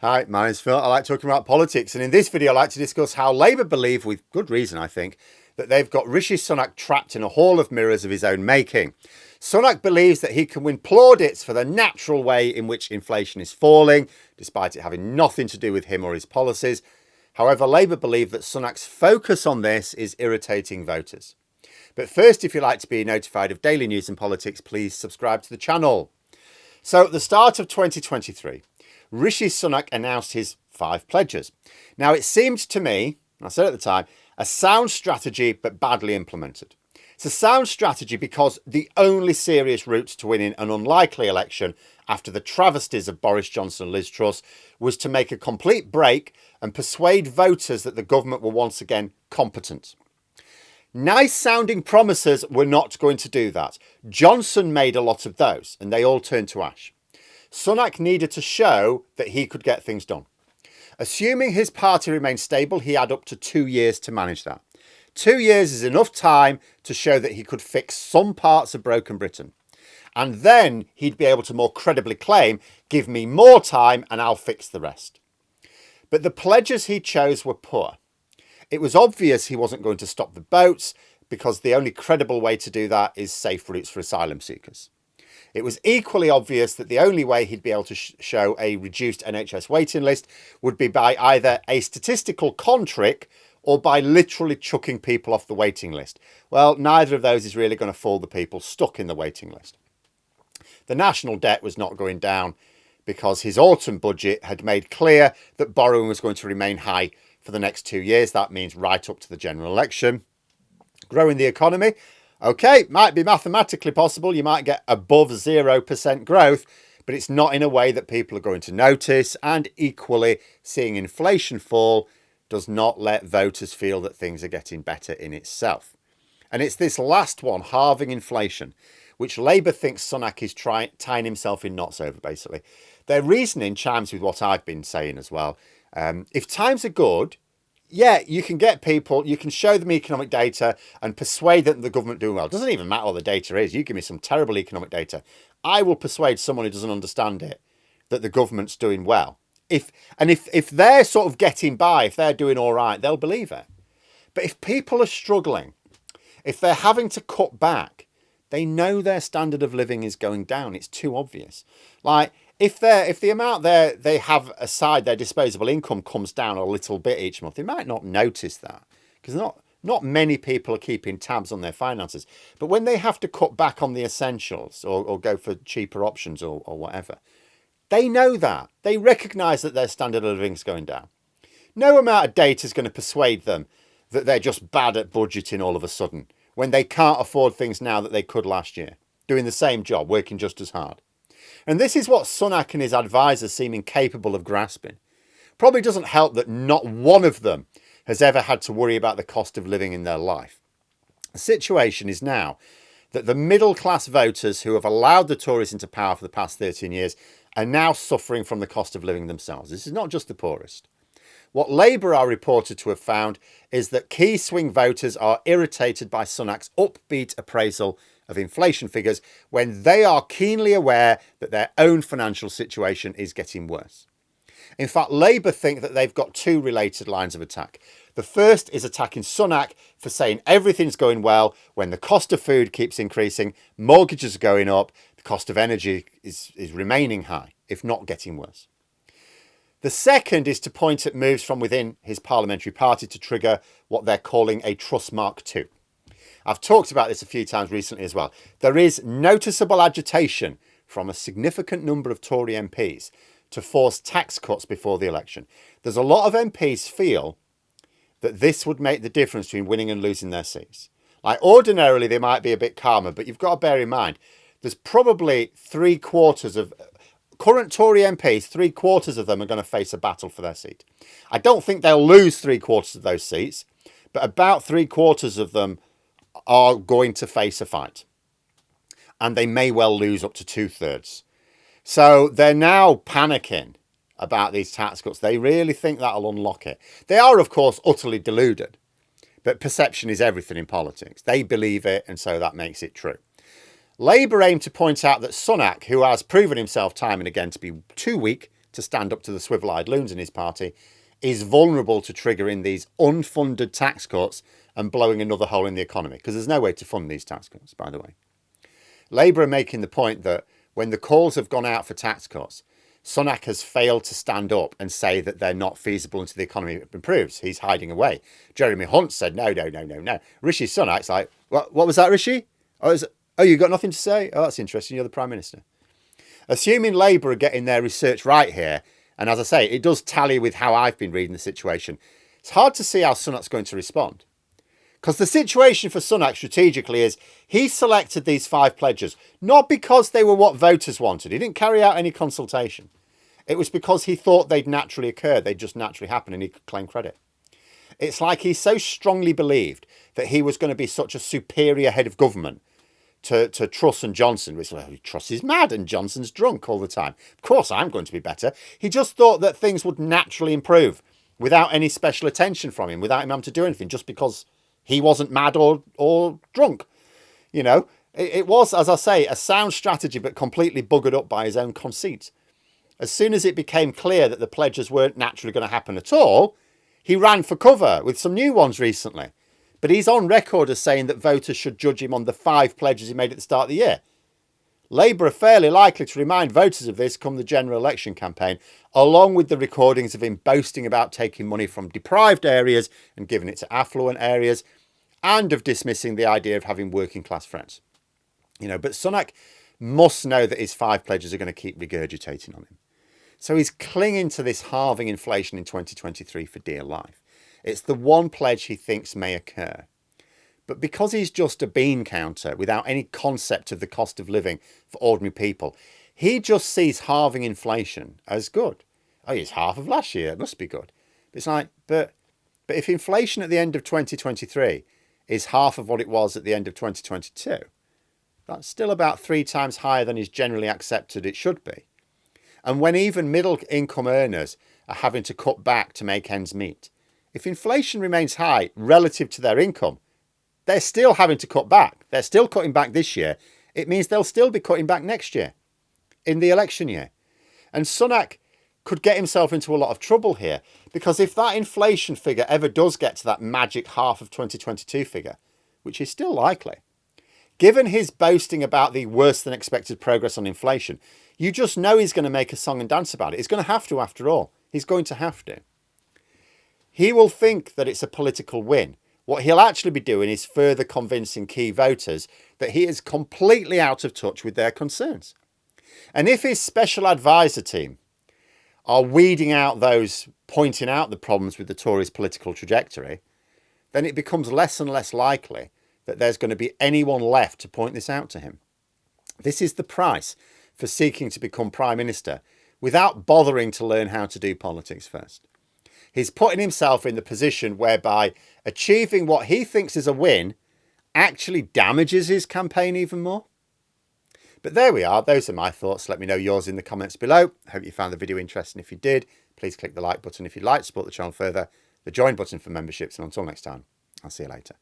Hi, my name's Phil. I like talking about politics, and in this video, I'd like to discuss how Labour believe, with good reason, I think, that they've got Rishi Sunak trapped in a hall of mirrors of his own making. Sunak believes that he can win plaudits for the natural way in which inflation is falling, despite it having nothing to do with him or his policies. However, Labour believe that Sunak's focus on this is irritating voters. But first, if you'd like to be notified of daily news and politics, please subscribe to the channel. So at the start of 2023, Rishi Sunak announced his 5 pledges. Now, it seemed to me, I said at the time, a sound strategy but badly implemented. It's a sound strategy because the only serious route to winning an unlikely election after the travesties of Boris Johnson and Liz Truss was to make a complete break and persuade voters that the government were once again competent. Nice sounding promises were not going to do that. Johnson made a lot of those and they all turned to ash. Sunak needed to show that he could get things done. Assuming his party remained stable, he had up to 2 years to manage that. 2 years is enough time to show that he could fix some parts of broken Britain. And then he'd be able to more credibly claim, give me more time and I'll fix the rest. But the pledges he chose were poor. It was obvious he wasn't going to stop the boats because the only credible way to do that is safe routes for asylum seekers. It was equally obvious that the only way he'd be able to show a reduced NHS waiting list would be by either a statistical con trick or by literally chucking people off the waiting list. Well, neither of those is really going to fool the people stuck in the waiting list. The national debt was not going down because his autumn budget had made clear that borrowing was going to remain high for the next 2 years. That means right up to the general election. Growing the economy. Okay, might be mathematically possible. You might get above 0% growth, but it's not in a way that people are going to notice. And equally, seeing inflation fall does not let voters feel that things are getting better in itself. And it's this last one, halving inflation, which Labour thinks Sunak is tying himself in knots over, basically. Their reasoning chimes with what I've been saying as well. If times are good, yeah, you can get people, you can show them economic data and persuade them that the government doing well. It doesn't even matter what the data is. You give me some terrible economic data. I will persuade someone who doesn't understand it that the government's doing well. If they're sort of getting by, if they're doing all right, they'll believe it. But if people are struggling, if they're having to cut back, they know their standard of living is going down. It's too obvious. Like, if the amount they have aside their disposable income comes down a little bit each month, they might not notice that because not many people are keeping tabs on their finances. But when they have to cut back on the essentials or go for cheaper options or whatever, they know that. They recognise that their standard of living is going down. No amount of data is going to persuade them that they're just bad at budgeting all of a sudden when they can't afford things now that they could last year, doing the same job, working just as hard. And this is what Sunak and his advisors seem incapable of grasping. Probably doesn't help that not one of them has ever had to worry about the cost of living in their life. The situation is now that the middle class voters who have allowed the Tories into power for the past 13 years are now suffering from the cost of living themselves. This is not just the poorest. What Labour are reported to have found is that key swing voters are irritated by Sunak's upbeat appraisal of inflation figures when they are keenly aware that their own financial situation is getting worse. In fact, Labour think that they've got 2 related lines of attack. The first is attacking Sunak for saying everything's going well when the cost of food keeps increasing, mortgages are going up, the cost of energy is remaining high, if not getting worse. The second is to point at moves from within his parliamentary party to trigger what they're calling a Truss Mark II. I've talked about this a few times recently as well. There is noticeable agitation from a significant number of Tory MPs to force tax cuts before the election. There's a lot of MPs feel that this would make the difference between winning and losing their seats. Like ordinarily, they might be a bit calmer, but you've got to bear in mind, there's probably 3/4 of current Tory MPs, 3/4 of them are going to face a battle for their seat. I don't think they'll lose 3/4 of those seats, but about 3/4 of them are going to face a fight. And they may well lose up to 2/3. So they're now panicking about these tax cuts. They really think that'll unlock it. They are, of course, utterly deluded. But perception is everything in politics. They believe it, and so that makes it true. Labour aim to point out that Sunak, who has proven himself time and again to be too weak to stand up to the swivel-eyed loons in his party, is vulnerable to triggering these unfunded tax cuts and blowing another hole in the economy, because there's no way to fund these tax cuts, by the way. Labour are making the point that when the calls have gone out for tax cuts, Sunak has failed to stand up and say that they're not feasible until the economy improves. He's hiding away. Jeremy Hunt said, no. Rishi Sunak's like, what was that, Rishi? Oh, you got nothing to say? Oh, that's interesting. You're the Prime Minister. Assuming Labour are getting their research right here, and as I say, it does tally with how I've been reading the situation, it's hard to see how Sunak's going to respond. Because the situation for Sunak strategically is he selected these 5 pledges, not because they were what voters wanted. He didn't carry out any consultation. It was because he thought they'd naturally occur. They'd just naturally happen and he could claim credit. It's like he so strongly believed that he was going to be such a superior head of government to Truss and Johnson, which, well, Truss is mad and Johnson's drunk all the time. Of course, I'm going to be better. He just thought that things would naturally improve without any special attention from him, without him having to do anything, just because he wasn't mad or drunk. You know, it was, as I say, a sound strategy, but completely buggered up by his own conceit. As soon as it became clear that the pledges weren't naturally going to happen at all, he ran for cover with some new ones recently. But he's on record as saying that voters should judge him on the 5 pledges he made at the start of the year. Labour are fairly likely to remind voters of this come the general election campaign, along with the recordings of him boasting about taking money from deprived areas and giving it to affluent areas, and of dismissing the idea of having working class friends. You know, but Sunak must know that his 5 pledges are going to keep regurgitating on him. So he's clinging to this halving inflation in 2023 for dear life. It's the one pledge he thinks may occur. But because he's just a bean counter without any concept of the cost of living for ordinary people, he just sees halving inflation as good. Oh, it's half of last year. It must be good. It's like, but if inflation at the end of 2023 is half of what it was at the end of 2022, that's still about 3 times higher than is generally accepted it should be. And when even middle income earners are having to cut back to make ends meet, if inflation remains high relative to their income, they're still having to cut back. They're still cutting back this year. It means they'll still be cutting back next year, in the election year. And Sunak could get himself into a lot of trouble here, because if that inflation figure ever does get to that magic half of 2022 figure, which is still likely, given his boasting about the worse than expected progress on inflation, you just know he's going to make a song and dance about it. He's going to have to, after all. He's going to have to. He will think that it's a political win. What he'll actually be doing is further convincing key voters that he is completely out of touch with their concerns. And if his special advisor team are weeding out those pointing out the problems with the Tories' political trajectory, then it becomes less and less likely that there's going to be anyone left to point this out to him. This is the price for seeking to become Prime Minister without bothering to learn how to do politics first. He's putting himself in the position whereby achieving what he thinks is a win actually damages his campaign even more. But there we are. Those are my thoughts. Let me know yours in the comments below. I hope you found the video interesting. If you did, please click the like button if you'd like to support the channel further, the join button for memberships, and until next time, I'll see you later.